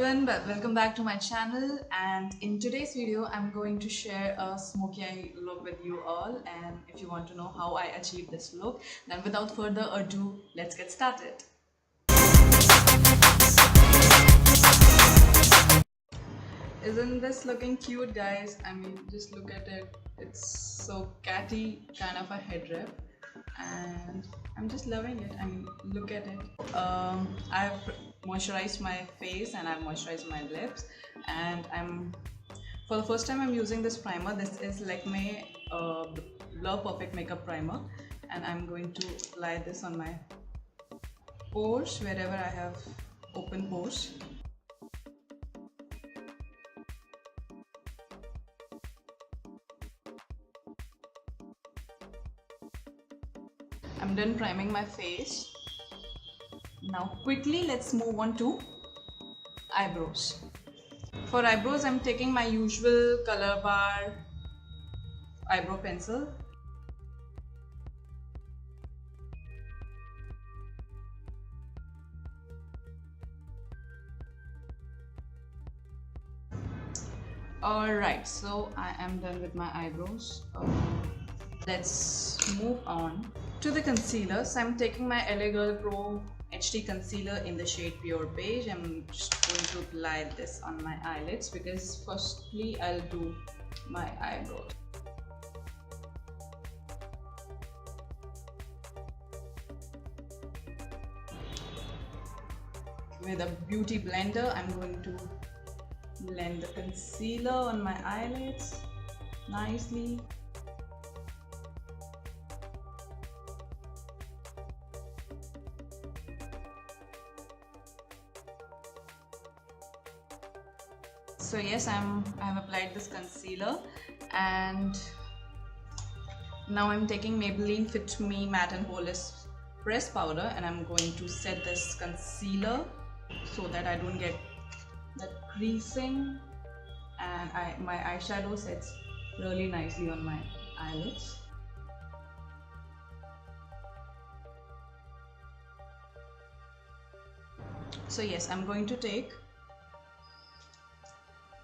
everyone, welcome back to my channel, and in today's video I'm going to share a smoky eye look with you all. And if you want to know how I achieved this look, then without further ado, let's get started. Isn't this looking cute, guys? I mean, just look at it. It's so catty kind of a head wrap, and I'm just loving it. I mean, look at it. I've moisturized my face and I've moisturized my lips, and for the first time I'm using this primer. This is Lakme Blur Perfect Makeup Primer, and I'm going to apply this on my pores wherever I have open pores. I'm done priming my face. Now quickly let's move on to eyebrows. For eyebrows I'm taking my usual colorbar eyebrow pencil. Alright, so I am done with my eyebrows. Let's move on to the concealers. I'm taking my LA Girl Pro HD concealer in the shade Pure Beige. I'm just going to apply this on my eyelids because firstly I'll do my eyebrows. With a beauty blender, I'm going to blend the concealer on my eyelids nicely. So yes, I have applied this concealer, and now I'm taking Maybelline Fit Me Matte and Poreless Press Powder, and I'm going to set this concealer so that I don't get that creasing, and my eyeshadow sets really nicely on my eyelids. So yes, I'm going to take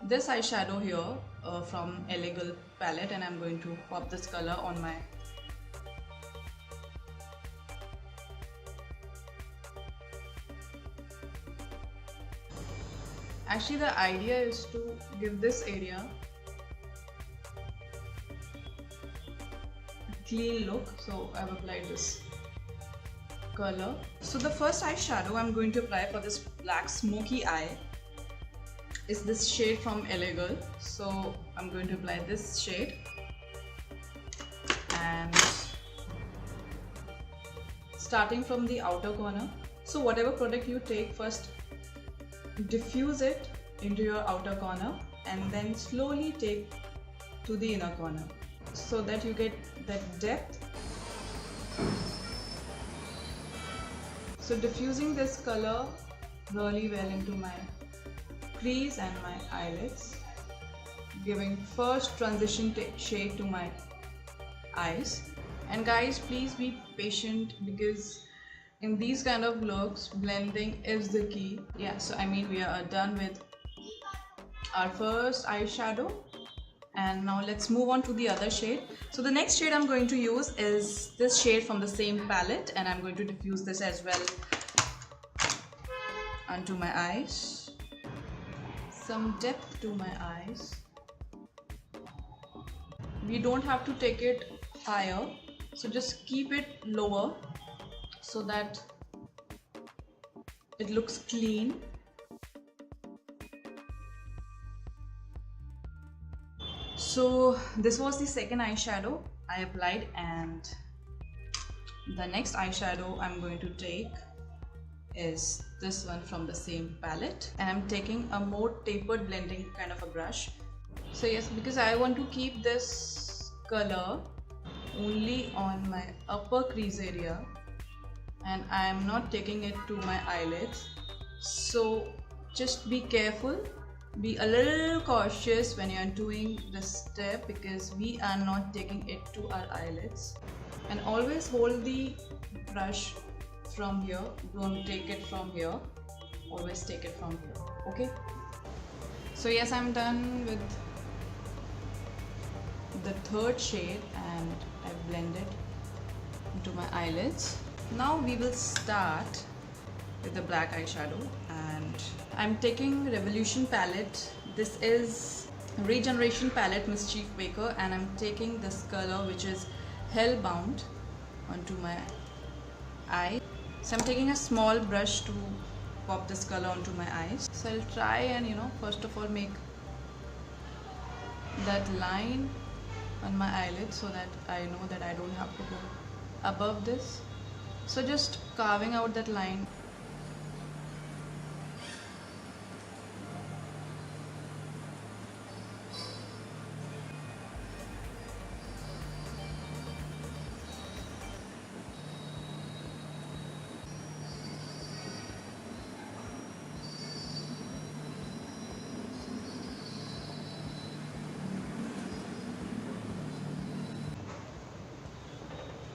this eyeshadow here from LA Girl palette, and I'm going to pop this color on my Actually, the idea is to give this area a clean look, so I've applied this color. So the first eyeshadow I'm going to apply for this black smoky eye is this shade from LA Girl. So I'm going to apply this shade, and starting from the outer corner. So whatever product you take, first diffuse it into your outer corner and then slowly take to the inner corner so that you get that depth. So diffusing this color really well into my crease and my eyelids, giving first transition shade to my eyes. And guys, please be patient because in these kind of looks, blending is the key. Yeah, so I mean, we are done with our first eyeshadow, and now let's move on to the other shade. So the next shade I'm going to use is this shade from the same palette, and I'm going to diffuse this as well onto my eyes. Some depth to my eyes. We don't have to take it higher, so just keep it lower so that it looks clean. So this was the second eyeshadow I applied, and the next eyeshadow I'm going to take is this one from the same palette, and I'm taking a more tapered blending kind of a brush. So yes, because I want to keep this color only on my upper crease area and I am not taking it to my eyelids, so just be careful, be a little cautious when you are doing this step because we are not taking it to our eyelids. And always hold the brush from here, don't take it from here, always take it from here, okay? So yes, I'm done with the third shade and I've blended into my eyelids. Now we will start with the black eyeshadow, and I'm taking Revolution palette. This is Regeneration palette Mischief Maker, and I'm taking this color which is Hellbound onto my eye. So I'm taking a small brush to pop this color onto my eyes. So I'll try and first of all make that line on my eyelid so that I know that I don't have to go above this. So just carving out that line.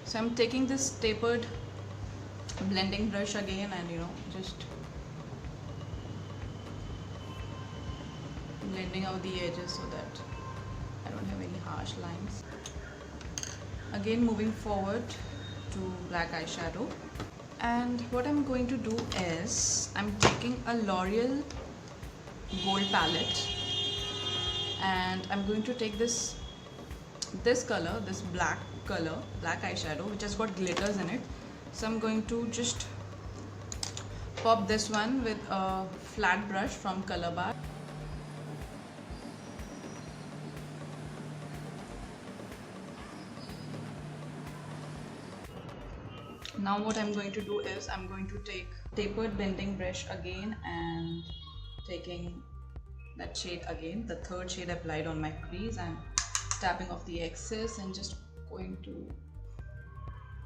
So I'm taking this tapered blending brush again and just blending out the edges so that I don't have any harsh lines. Again moving forward to black eyeshadow, and what I'm going to do is I'm taking a L'Oreal gold palette and I'm going to take this color, this black eyeshadow which has got glitters in it. So I'm going to just pop this one with a flat brush from Colorbar. Now what I'm going to do is I'm going to take tapered bending brush again and taking that shade again, the third shade applied on my crease, and tapping off the excess and just going to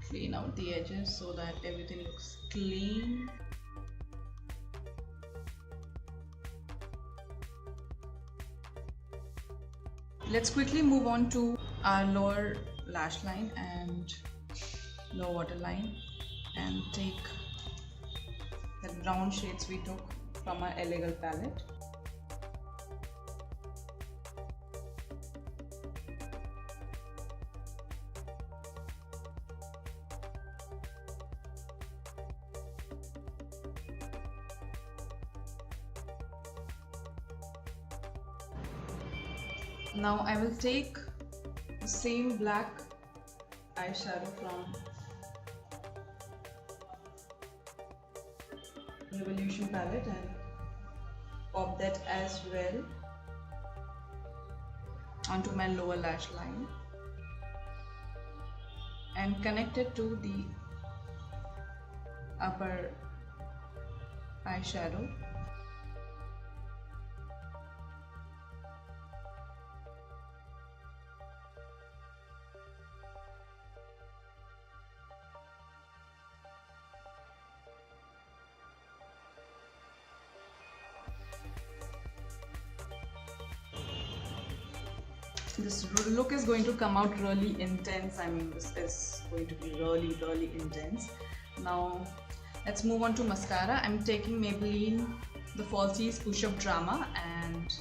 clean out the edges so that everything looks clean. Let's quickly move on to our lower lash line and low waterline and take the brown shades we took from our illegal palette. Now I will take the same black eyeshadow from Revolution palette and pop that as well onto my lower lash line and connect it to the upper eyeshadow. This look is going to come out really intense. I mean, this is going to be really intense. Now let's move on to mascara. I'm taking Maybelline the Falsies Push Up Drama and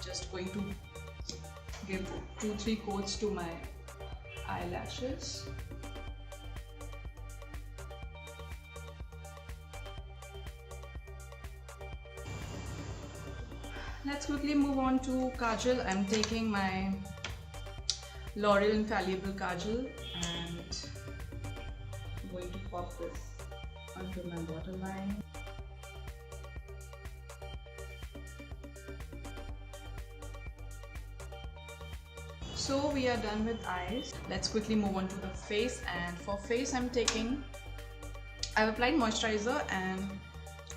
just going to give 2-3 coats to my eyelashes. Let's quickly move on to Kajal. I'm taking my L'Oreal Infallible Kajal and I'm going to pop this onto my waterline. So we are done with eyes. Let's quickly move on to the face, and for face I've applied moisturizer and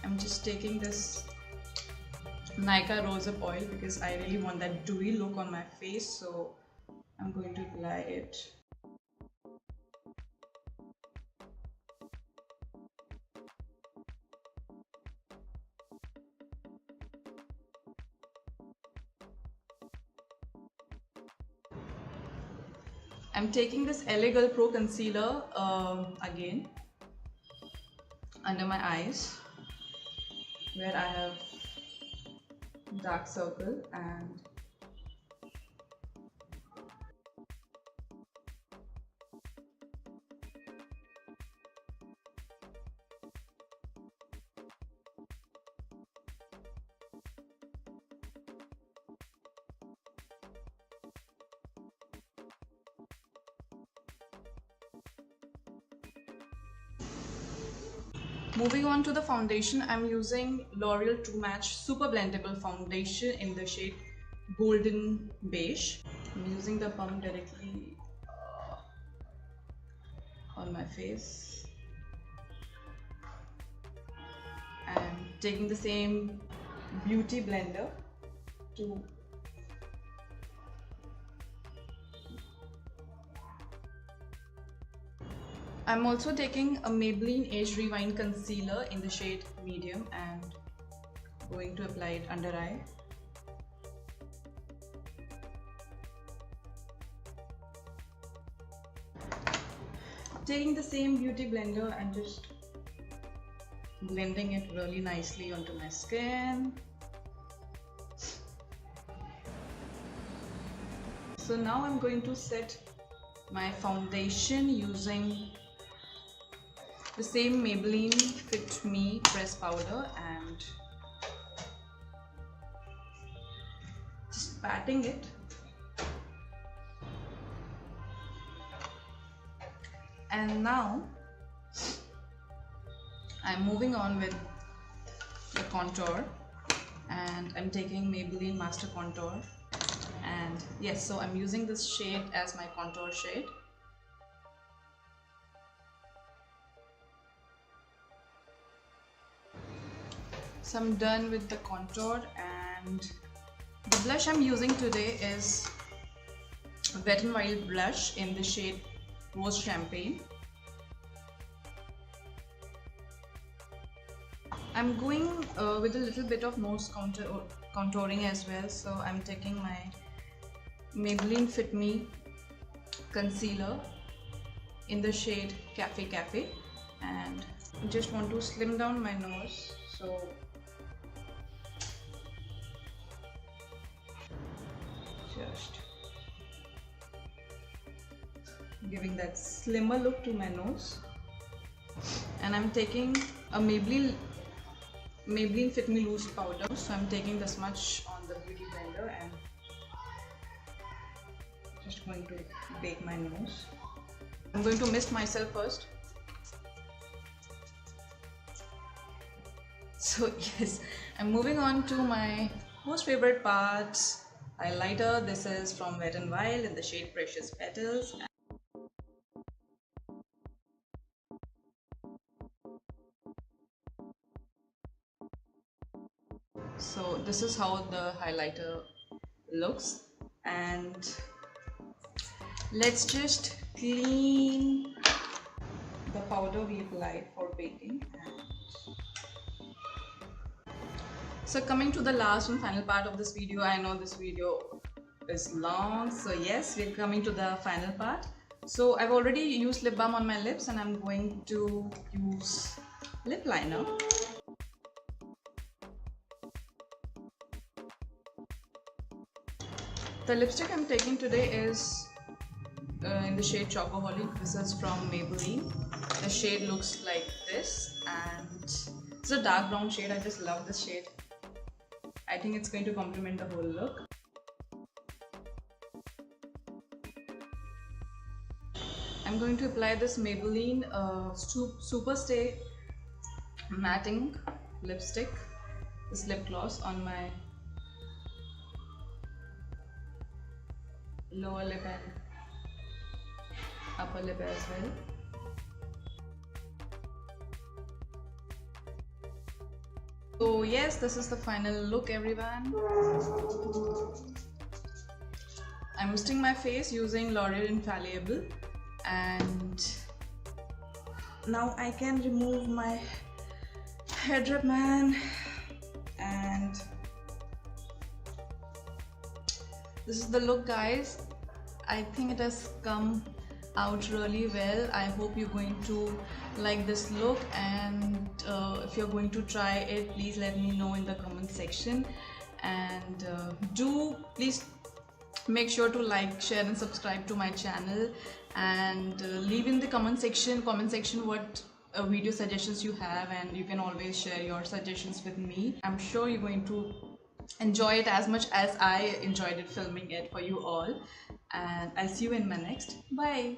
I'm just taking this Nykaa rosehip oil because I really want that dewy look on my face, so I'm going to apply it. I'm taking this LA Girl Pro Concealer again under my eyes where I have dark circle, and moving on to the foundation, I'm using L'Oreal True Match Super Blendable Foundation in the shade Golden Beige. I'm using the pump directly on my face and taking the same beauty blender to I'm also taking a Maybelline Age Rewind Concealer in the shade Medium and going to apply it under eye. Taking the same beauty blender and just blending it really nicely onto my skin. So now I'm going to set my foundation using the same Maybelline Fit Me press powder and just patting it. And now I'm moving on with the contour, and I'm taking Maybelline Master Contour, and yes, so I'm using this shade as my contour shade. So I'm done with the contour, and the blush I'm using today is Wet n Wild blush in the shade Rose Champagne. I'm going with a little bit of nose contouring as well, so I'm taking my Maybelline Fit Me concealer in the shade Cafe Cafe, and I just want to slim down my nose, so just giving that slimmer look to my nose. And I'm taking a Maybelline Fit Me loose powder, so I'm taking this much on the beauty blender and just going to bake my nose. I'm going to mist myself first. So yes, I'm moving on to my most favorite part, highlighter. This is from Wet n Wild in the shade Precious Petals. So this is how the highlighter looks, and let's just clean the powder we applied for baking. So coming to the last and final part of this video, I know this video is long, so yes, we're coming to the final part. So I've already used lip balm on my lips, and I'm going to use lip liner. The lipstick I'm taking today is in the shade Chocoholic. This is from Maybelline. The shade looks like this, and it's a dark brown shade. I just love this shade. I think it's going to complement the whole look. I'm going to apply this Maybelline Super Stay Matting lipstick, this lip gloss, on my lower lip and upper lip as well. So yes, this is the final look, everyone. I'm misting my face using L'Oreal Infallible, and now I can remove my head wrap, man, and this is the look, guys. I think it has come out really well. I hope you're going to like this look, and if you're going to try it, please let me know in the comment section. and do please make sure to like, share and subscribe to my channel, and leave in the comment section what video suggestions you have, and you can always share your suggestions with me. I'm sure you're going to enjoy it as much as I enjoyed it filming it for you all, and I'll see you in my next. Bye.